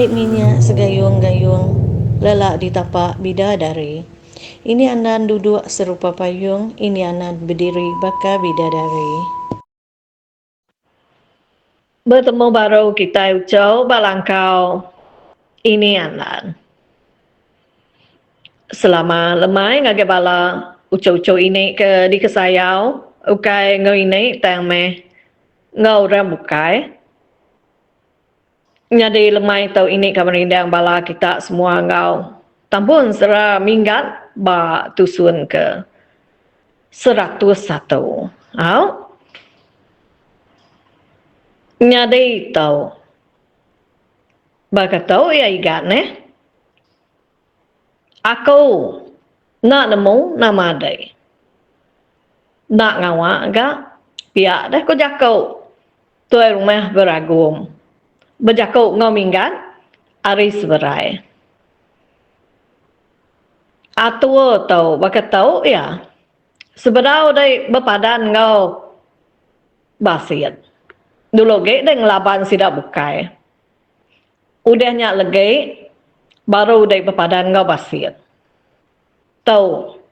Pahit minyak segayung-gayung, lelak di tapak bidadari. Ini anan duduk serupa payung, ini anan berdiri bakal bidadari. Bertemu baru kita ucau balangkau, ini anan. Selama lemai ngage bala ucau-ucau ini ke di kesayau, ukai ngau ini tang me ngau rambukai. Jadi lemai tau ini kamarindang bala kita semua ngau. Tampun sera minggat ba tusun ke 101. Au. Nyadi tau. Baka tau ya igat ne. Aku nak nemu nama day. Nak ngawa agak pihak dah ko jakau. Tuai rumah beragum. Berjakau ngau minggat aris berai. Atua tau baka tau ya. Sebenarnya day berpadan ngau basiat. Dulu ge deng laban sidak bukai. Udahnya lagi baru day berpadan ngau basiat. Tau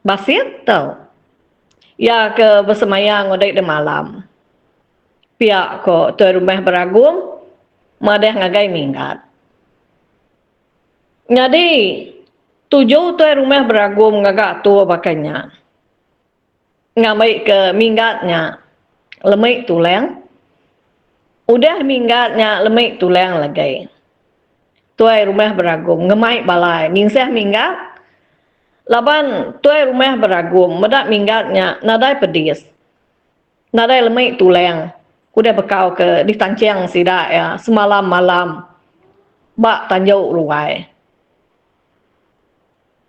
basiat tau. Ya ke bersemayang udah di malam. Pihak ko tuai rumah beragum madeh ngagai minggat. Jadi tujuh tuai rumah beragum ngagak tua bakanya. Ngamai ke minggatnya lemik tulang. Udah minggatnya lemik tulang lagi. Tuai rumah beragum ngemai balai ningsah minggat. Laban tuai rumah beragum medak minggatnya nadai pedis. Nadai lemik tulang. Udah bekau ke di tancang sidak ya semalam malam. Bak tanjau ruai.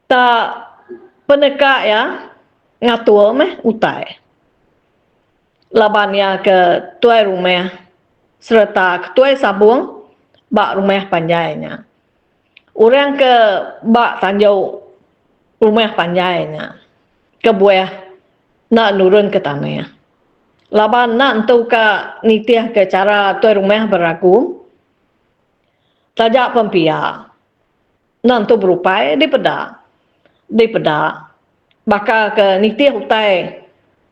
Tak peneka ya ngatur meh utai. Laban ya ke tuai rumah serta ke tuai sabung bak rumah panjainya. Orang ke bak tanjau rumah panjainya. Kebuah nak nurun ke tanah. Laban nak entu ka nitiah ke cara tuai rumah beragum. Tajak pempia. Nak entu berupai di peda. Di peda. Bakal ke nitiah utai.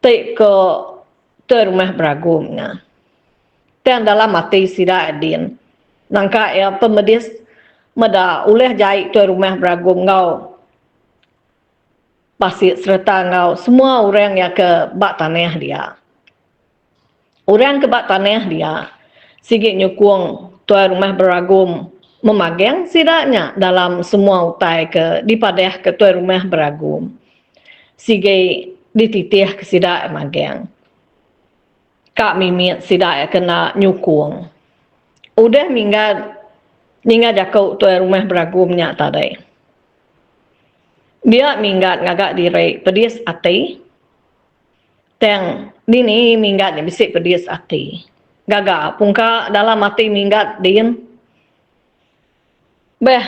Tik ke tuai rumah beragumnya. Dan dalam mati sidak adin. Nangka ya pemedis meda uleh jahit tuai rumah beragum ngau. Pasir serta ngau. Semua orang yang ke bak tanah dia. Orang ke bak tanah dia. Sigit nyukung tuai rumah beragum memagang sidaknya dalam semua utai ke dipadah ke tuai rumah beragum. Sigit dititih ke sidak magang. Kak mimit sidak kena nyukung. Udah minggat ninga jakau tuai rumah beragumnya tadi. Dia minggat ngagak diri pedis hati. Teng dini minggat ni bisik pedis hati. Gagak pungka dalam hati minggat din. Beh.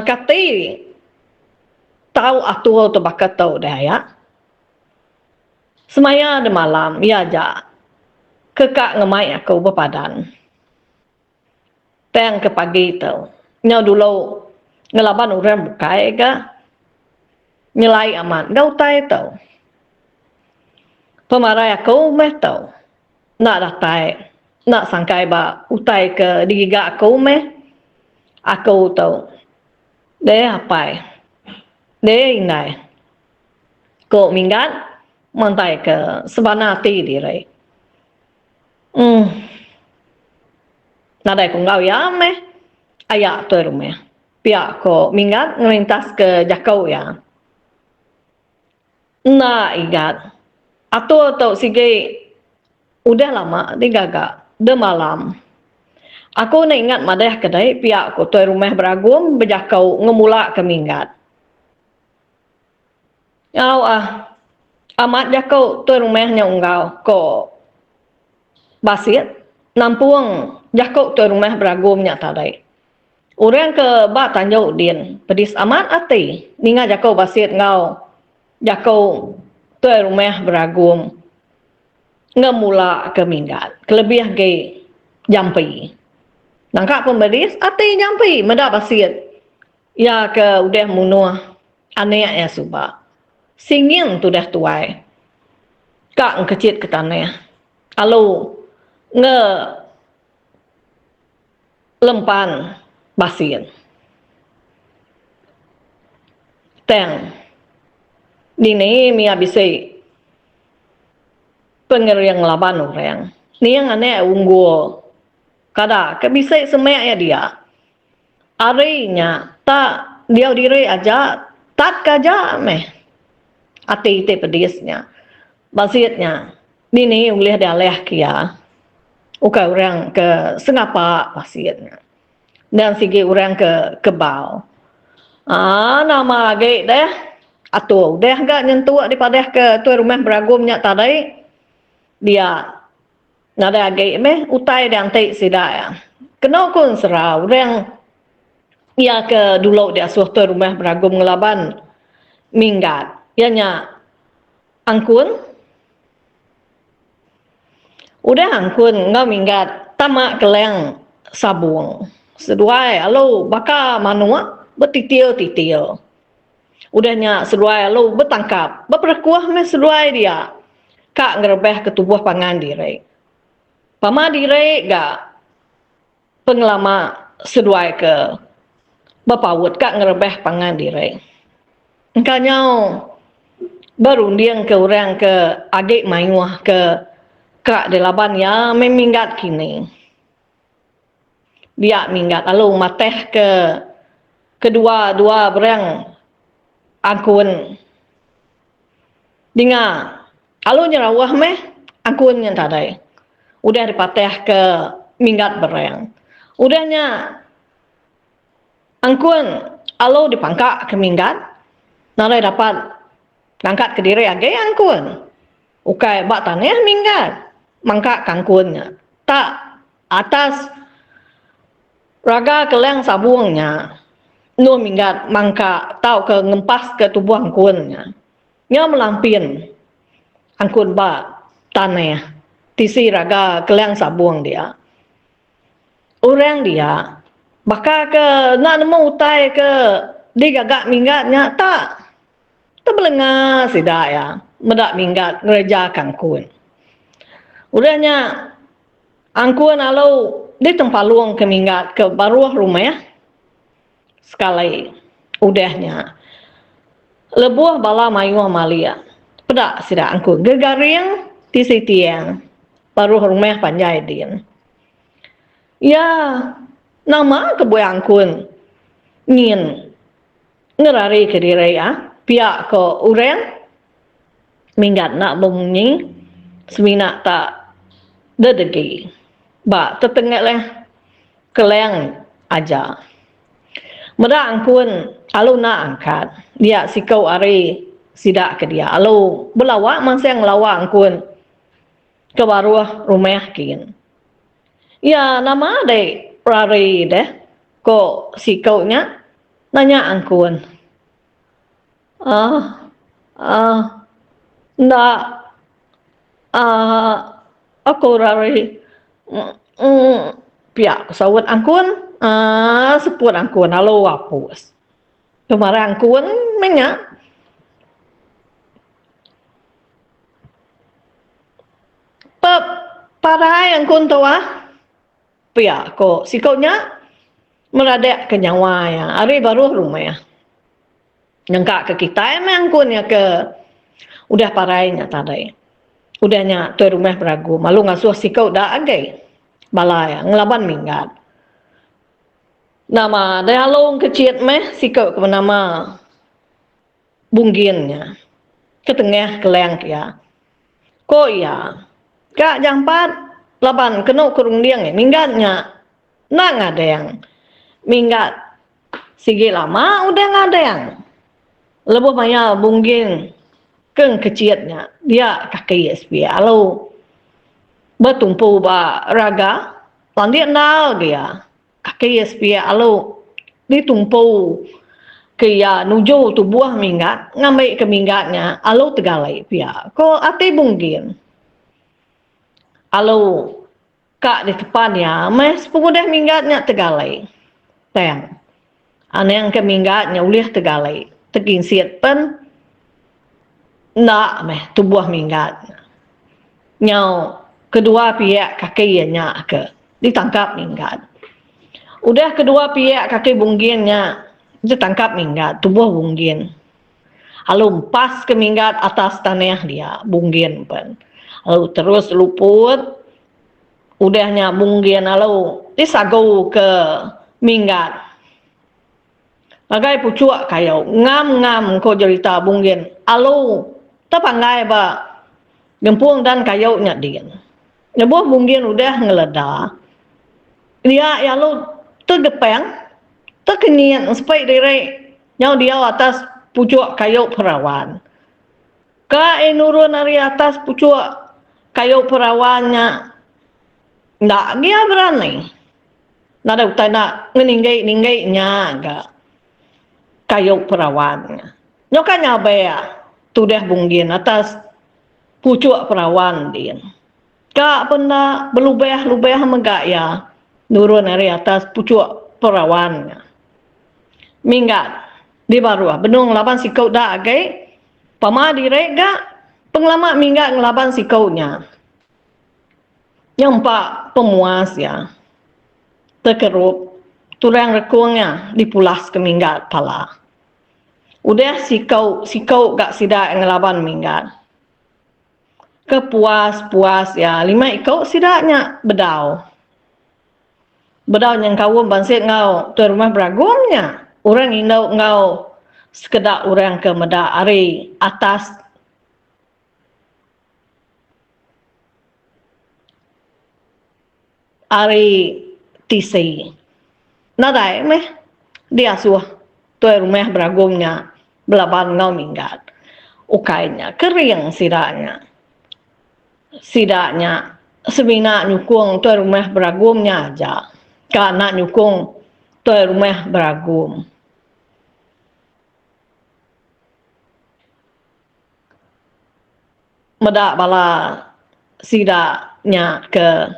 Kati tahu atur tu bakat tahu dah ya. Semaya de malam ya ja. Kekak ngemai aku berpadan. Teng ke pagi tu. Nya dulu ngelaban orang bukai ke. Nyelai amat. Gau tai tu. Pemarai aku meh tu. Nak datai. Nak sangkai ba utai ke digiga aku meh. Aku tu. Deh apai. Deh inai. Ko minggat. Mantai ke sebanati diri. Nadai kong gau ya meh. Ayak tuai rumah. Pihak ko minggat ngelintas ke jakau ya. Nah igat. Atau sige udah lama digagak. De malam. Aku nak ingat madah kedai pihak ko tuai rumah beragum berjakau ngemula ke minggat. Yau amat jakau tuai rumahnya unggau ko basiat nampung jakau tuai rumah beragumnya tadi. Orang ke bak tanjau din pedis amat ati ninga jakau basiat ngau jakau tuai rumah beragum ngemula ke minggat. Kelebih ge jampi. Nangka pembedis ati jampi meda basiat. Ya ke udah munuh aneh ya suba. Singin tu dah tuai. Kak kecit ke tanah. Alu nge lempan basiat. Teng. Dini mi abise pengeriang laban orang. Ni yang aneh unggul. Kada kebisa semek ya dia. Arinya tak dia diri aja tak kaja meh. Ati te pedisnya. Basiatnya. Dini ulih dia leh kia. Uka orang ke sengapa basiatnya. Dan sigi orang ke kebau. Nama lagi deh. Atuh, deh gak nyentuh daripada ke tu rumah beragumnya tadi. Dia nada lagi meh utai dan tik sida ya. Kena kun serau orang ia ke dulu dia suatu rumah beragum ngelaban minggat. Ianya angkun. Udah angkun ngau minggat tamak keleng sabung. Seduai alo baka manua betitil-titil. Udahnya seduai alo betangkap. Berperkuah meh seduai dia. Kak ngerebeh ke tubuh pangan diri. Pama diri gak pengelama seduai ke bapawut kak ngerebeh pangan diri. Engkanya berunding ke orang ke agak mayuah ke kak di laban ya meminggat kini. Dia minggat lalu mateh ke kedua-dua berang angkun. Dengar lalu nyerawah meh angkun yang tadi. Udah dipateh ke minggat berang. Udahnya angkun alo dipangkak ke minggat. Narai dapat angkat ke diri agak angkun. Ukai bak tanah minggat. Mangkak kangkunnya. Tak atas raga keleng sabungnya. Nu minggat mangkak tau ke ngempas ke tubuh angkunnya. Nya melampin angkun bak tanah. Tisi raga keleng sabung dia. Orang dia baka ke nak nemu utai ke digagak minggatnya tak terbelengah sidak ya medak minggat gereja kangkun. Udahnya angkun lalu di tempat luang ke minggat ke baruah rumah ya. Sekali udahnya lebuah bala mayu amalia. Pedak sidak angkun gegaring tisi tiang baruah rumah panjai din. Ya nama kebuai angkun ngin ngerari ke diri ya pihak ke urang minggat nak bunyi semina tak dedegi ba tetengek leh keleng aja meda angkun alu nak angkat dia sikau ari sidak ke dia alu belawak masa yang lawak angkun ke baruah rumah kin ya nama deh rari deh kok sikaunya nanya angkun ndak aku rari pihak sawat angkun seput angkun halo wapus kemarin angkun menya parai angkun tawa pihak kok sikaunya meradek ke nyawa ya hari baru rumah ya nyengkak ke kita emang angkun ya ke udah parainya tadi udahnya tu rumah beragu malu ngasuh sikau dah agai balaya ngelaban minggat nama dah halung kecil meh sikau ke nama bungginnya ke tengah keleng ya kok ya kak jampat laban kena kurung diang minggatnya nak ngadeng minggat sigi lama udah ngadeng lebuh maya bunggin keng kecilnya dia kaki SPA lalu bertumpu ba raga landia nal dia kaki SPA lalu ditumpu kaya nuju tubuh minggat ngambil ke minggatnya lalu tegalai pia ko ate bunggin lalu kak di depan ya mes pengudah minggatnya tegalai teng ane yang ke minggatnya uliah tegalai tegin siat pen nak meh tubuh minggat nyau kedua pihak kakinya ke ditangkap minggat udah kedua pihak kaki bungginnya ditangkap minggat tubuh bunggin lalu pas ke minggat atas tanah dia bunggin pen lalu terus luput udahnya bunggin lalu disagau ke minggat bagai pucuk kayo ngam ko cerita bunggin lalu terpanggai ba gempung dan kayu nya dia nyebuah bunggin udah ngeledah dia ya lalu tergepeng terkenyit supaya direk nyau dia atas pucuk kayu perawan ka nurun dari atas pucuk kayu perawannya ndak dia berani nada utai nak ninggai nya ga kayu perawannya nyokanya bea tudah bunggin atas pucuk perawan dia ka pernah berlubah megaya nurun dari atas pucuk perawannya minggat di baru benung laban sikau dah agai pama direga penglama minggat ngelaban sikaunya yang pak pemuas ya terkerup turang rekungnya dipulas ke minggat pala udah sikau gak sida ngelaban minggat kepuas ya lima ikau sidaknya bedau yang kau bansit ngau tu rumah beragumnya orang indau ngau sekedar orang ke meda ari atas ari tisi nadai meh dia suah tu rumah beragumnya belaban ngau minggat ukainya kering sidaknya sebina nyukung tu rumah beragumnya aja karena nyukung tu rumah beragum medak bala sidaknya ke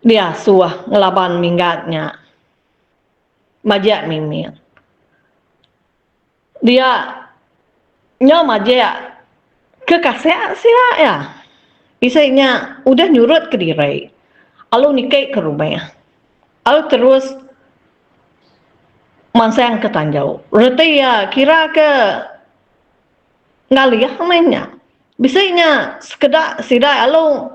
dia suah ngelaban minggatnya majak mimir dia nyo majak ke kasih sidak ya isainya udah nyurut ke diri lalu nikai ke rumah lalu terus mansang ke Tanjau reti ya kira ke ngaliah mainnya bisanya sekedar sida lalu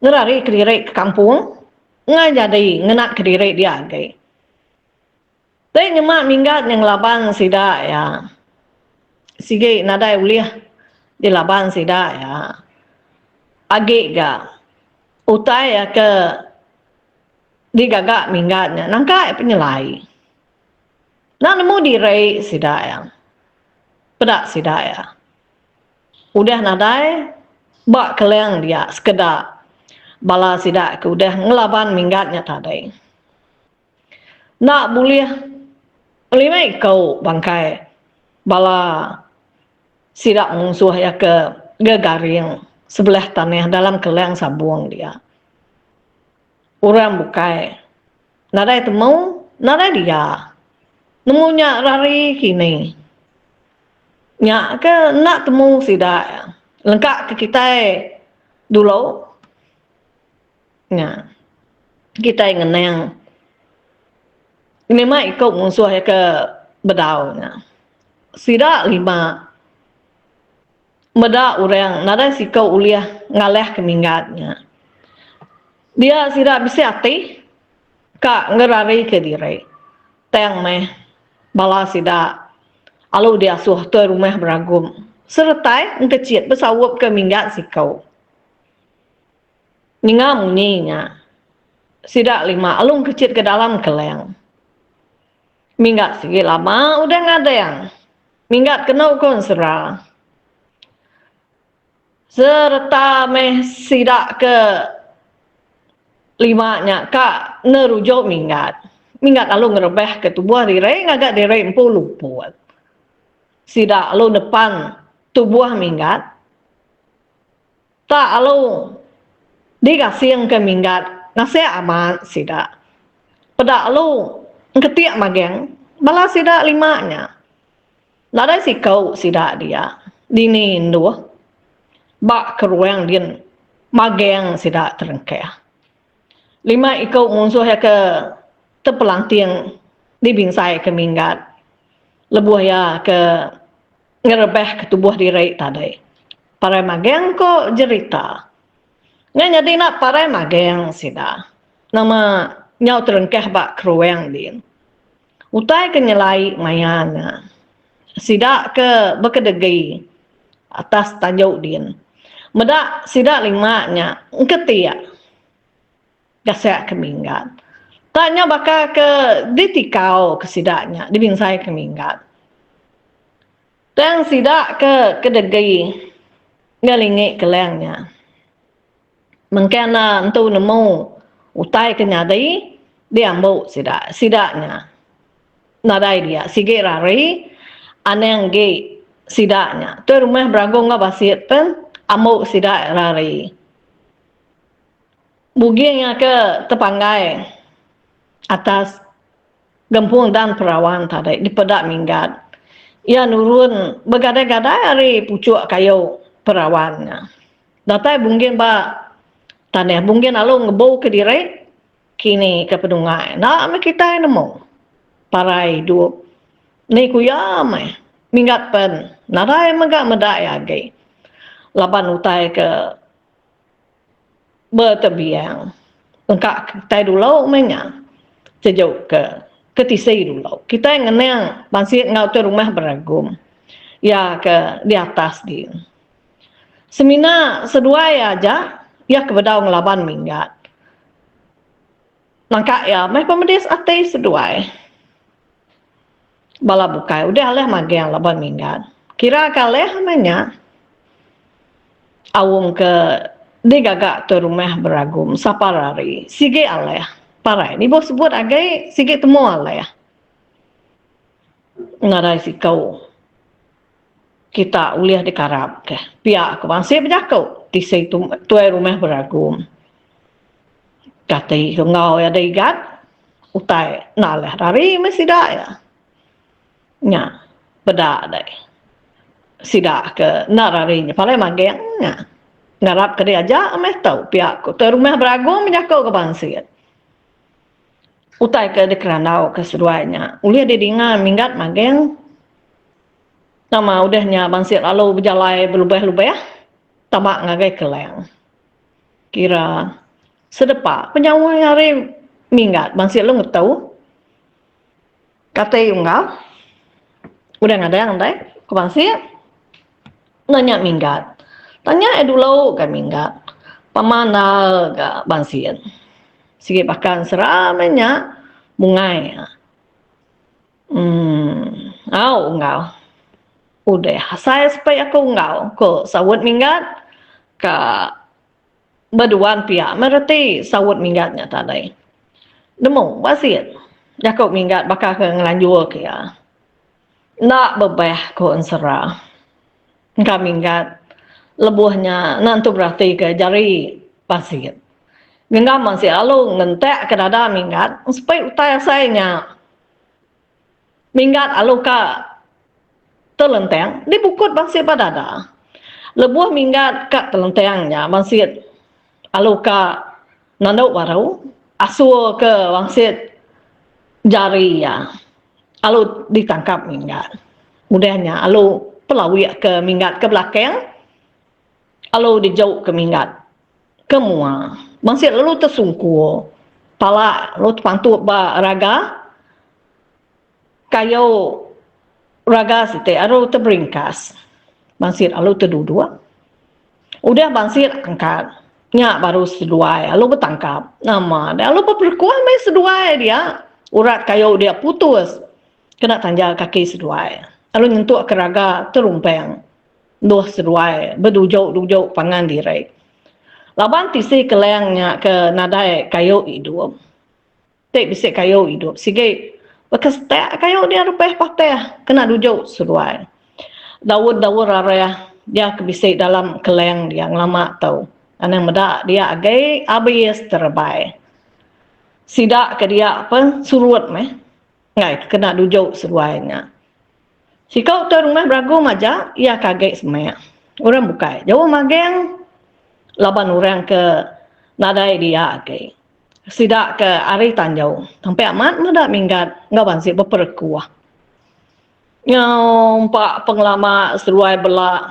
ngerari ke diri ke kampung nggak jadi ngenak ke diri dia agai tapi nyemak minggat yang laban sida ya sige nadai uliah di laban sida ya age ga utai ya ke digagak minggatnya nangka penyelai nah nemu direi sida ya pedak sida ya udah nadai bak keleng dia sekedar bala sida ke udah ngelaban minggatnya tadai nak boleh lima ikau bangkai bala sida mungsuh ya ke gegaring sebelah tanah dalam keleng sabung dia orang bukai nadai temu nadai dia nemunya rari kini nya ke nak temu sida lengkap ke kita dulu nya kita ngeneng ini mah ikut musuh ya ke bedaunya sida lima meda orang nada sikau uliah ngaleh ke minggatnya dia sida bisa hati kak ngerari ke diri teng meh bala sida alu dia suh tu rumah beragum sertai ngkecit besawup ke minggat sikau ninga munyinya sida lima alung kecit ke dalam keleng minggat sigi lama udah ngadeng minggat kena ukun serah serta meh sida ke limanya kak nerujuk minggat lalu ngerebeh ke tubuh diri ngagak diri empu luput sida lalu depan tubuh minggat tak lalu Di kasing ke minggat nasi aman sida. Pada lu ketiak mageng bala sida limanya. Ladai si kau sida dia. Dini ndu. Bak keruang din mageng sida terengkeh. Lima ikau musuh ya ke tepelang tiang di bingsai ke minggat. Lebuh ya ke ngerebeh ke tubuh diri tadi. Parai mageng ko jerita. Nga jadi nak parai mageng sida. Nama nyau terengkeh bak keruang din. Utai ke nyelai mayana. Sida ke bekedegi atas tajuk din. Medak sida limanya ketia gasak ke minggat. Tanya bakal ke ditikau ke sidaknya dibingsai ke minggat. Dan sidak ke kedegi ngelingik kelengnya. Mengkena entu nemu utai ke nyadai diambil sidaknya. Nadai dia sige rari aneng ge sidaknya. Tu rumah beragong nga basit pen amuk sidak rari. Buging yang ke tepanggai atas gempung dan perawan tadi di pedak minggat. Ia nurun begadai-gadai hari pucuk kayu perawannya. Datai bungkin ba tanah bungkin alu ngebau ke diri kini ke pedungai. Nak me kita nemu parai hidup. Ni kuya mai minggat pen. Nadai megak medak ya ge. Laban utai ke bertebiang. Engkak tai dulu menya. Sejauh ke ketisai dulu. Kita yang ngenang masih ngau tu rumah beragum. Ya ke di atas dia. Semina sedua ya aja ya kebedau ngelaban minggat. Langkah ya mai pemedis atai sedua. Bala bukai udah leh mageng laban minggat. Kira kaleh namanya awung ke digagak tu rumah beragum saparari sige aleh. Parai ni bos sebut agai sikit temu lah ya. Ngarai si kau. Kita uliah dikarap ke. Pihak ke bangsa berjakau. Di situ tuai rumah beragum. Katai ngau ya daigat. Utai nalah rari mesti dah ya. Nya. Bedak dai. Sidak ke nararinya. Parai mageng. Nya. Ngarap ke dia aja. Ameh tahu pihak ke. Tuai rumah beragum berjakau ke bangsa. Utai ke dekeranau ke seduanya. Uliah dia dengar minggat mageng. Nama udahnya bansir lalu berjalai berlubah-lubah. Tamak ngagai keleng. Kira sedepa penyawai hari minggat. Bansir lu tahu. Kata yunggal. Udah ngada yang andai. Ke bansir. Nanya minggat. Tanya dulu ke minggat. Pamanal ke bansir. Sige bahkan seramanya bungai. Enggak. Udah, saya supaya aku enggak. Ko sawut minggat ke berduaan pihak. Merti sawut minggatnya tadi. Demu, basit. Jakau minggat bakal ke ngelanjur ke ya. Nak bebeh ko ensera. Enggak minggat. Lebuhnya nanti berarti ke jari basit. Minggat masih lalu ngentek ke dada minggat. Supaya utai sayanya. Minggat lalu ke telenteng. Dibukut bangsit pada dada. Lebuh minggat ke telentengnya. Bangsit lalu ke nanduk baru. Asur ke bangsit jari ya. Lalu ditangkap minggat. Mudahnya lalu pelawik ke minggat ke belakang. Lalu dijauh ke minggat. Kemua. Bangsit lalu tersungkur. Pala lalu terpantuk ba raga. Kayu raga site lalu terberingkas. Bangsit lalu terduduk. Udah bangsit angkat. Nyak baru seduai. Lalu bertangkap. Nama. Dan lalu berperkuan main seduai dia. Urat kayu dia putus. Kena tanjal kaki seduai. Lalu nyentuh ke raga terumpeng. Duh seduai. Berdujuk-dujuk pangan diri. Laban tisi kelengnya ke nadai kayu hidup. Tak bisa kayu hidup. Sige, bekas tak kayu dia rupeh patah. Kena dujuk seruai. Dawud-dawud raraya. Dia kebisik dalam keleng dia lama tahu. Anang medak dia agai abis terbaik. Sidak ke dia apa surut meh. Ngai kena dujuk seruainya. Si kau tu rumah beragu aja, ia kaget semuanya. Orang bukai. Jauh mageng laban orang ke nadai dia agai. Sidak ke ari tanjau. Sampai amat medak minggat ngawan si berperkuah. Nyau pak penglama seruai belak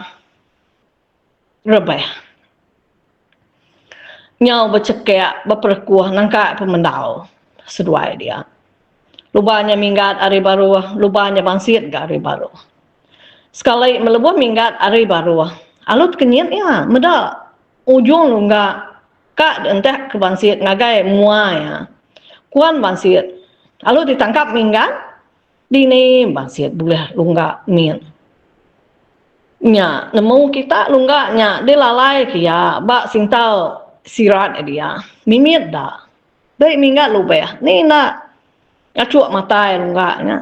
rebeh. Nyau bercekek berperkuah nangka pemendau seruai dia. Lubanya minggat hari baru, lubanya bangsit ke hari baru. Sekali melebuh minggat hari baru. Alut kenyit ya, medak ujung lu enggak kak entek ke bangsit ngagai mua ya. Kuan bangsit. Alut ditangkap minggat dini bangsit boleh lu enggak min. Nya, nemu kita lu enggak nya dilalai kia bak sintau sirat dia. Mimit dah. Baik minggat lu bayah. Ni nak ngacuk mata lu enggak nya.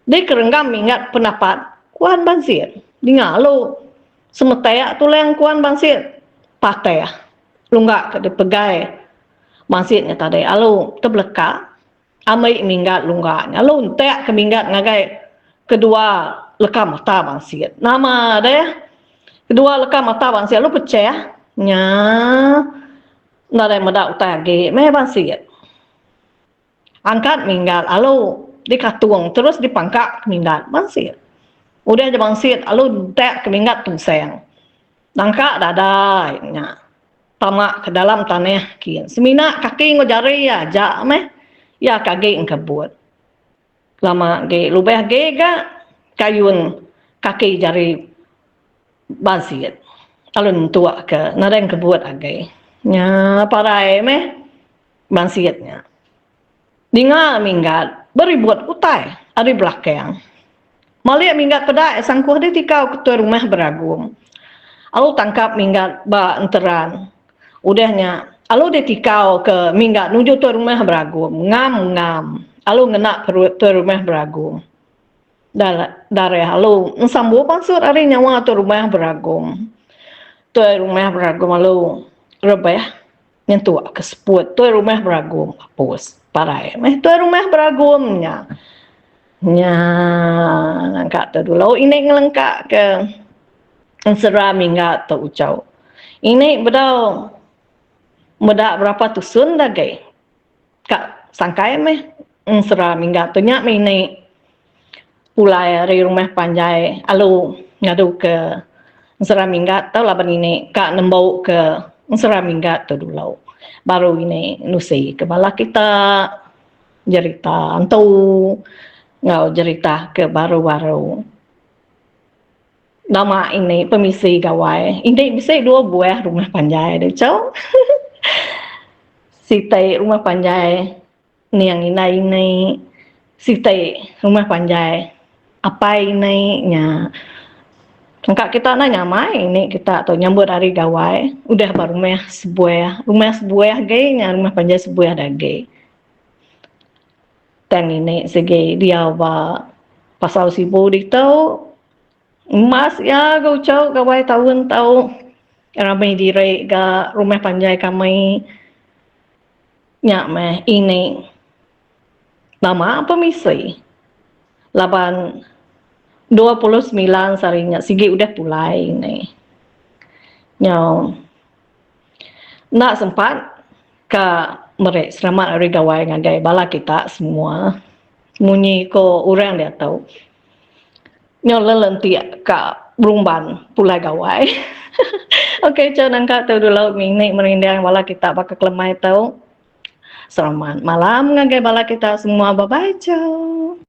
Dia kerenggam minggat pendapat kuan bangsit. Dengar lu semetaya tu yang kuan bangsit patai. Lu enggak ke dipegai bangsitnya tadi. Alu terbeleka amai minggat lu enggak. Alu entek ke minggat ngagai kedua leka mata bangsit. Nama deh kedua leka mata bangsit lu percaya nya nare medak utage me bangsit. Angkat minggat alu dikatuang terus dipangkak minggat bangsit. Udah aja bangsit alu entek ke minggat tungseng. Nangka dadai nya. Tamak ke dalam tanah kian. Semina kaki ngojari ya jak meh. Ya kaki ngkebut. Lama ge lubeh ge ga kayun kaki jari bangsit. Alun tua ke nareng kebut agai. Nya parai meh bangsitnya. Dinga minggat beribut utai ari belakang. Maliak minggat pedak sangkuh di tikau ketua rumah beragum. Alu tangkap minggat ba enteran. Udahnya alu ditikau ke minggat nuju tu rumah beragum. Ngam. Alu ngena perut tu rumah beragum. Dari alu sambu maksud hari nyawa tu rumah beragum. Tu rumah beragum alu rebeh nyentuh ke seput tu rumah beragum hapus parai. Tu rumah beragumnya. Nya nangka tu dulu ini ngelengkak ke sera minggat tu ucau. Ini bedau medak berapa tusun dah gay. Kak sangkai meh sera minggat tu nyak ini pulai dari rumah panjai alu ngadu ke sera minggat tau laban ini kak nembau ke sera minggat tu dulu. Baru ini nusi ke bala kita cerita antu ngau cerita ke baru-baru. Nama ini pemisi gawai. Ini bisa 2 buah rumah panjai deh cau. Sitai rumah panjai ni yang ini sitai rumah panjai apa ini nya angkat kita nanya mai ini kita atau nyambut hari gawai udah baru rumah sebuah gay nya rumah panjai sebuah dagay tang ini segi dia ba pasal sibu di tau emas ya gau cau gawai tahun tau ramai direk ga rumah panjai kami nyak meh ini nama apa misi laban 29 sarinya sigi udah pulai ini nyau nak sempat ke merek selamat hari gawai ngagai bala kita semua munyi ko orang dia tahu nyau lelenti ke berumban pulai gawai. Okey, jangan angkat tu dulu mingnik merindang bala kita bakal kelemai tahu. Selamat malam ngagai bala kita semua. Bye-bye, ciao.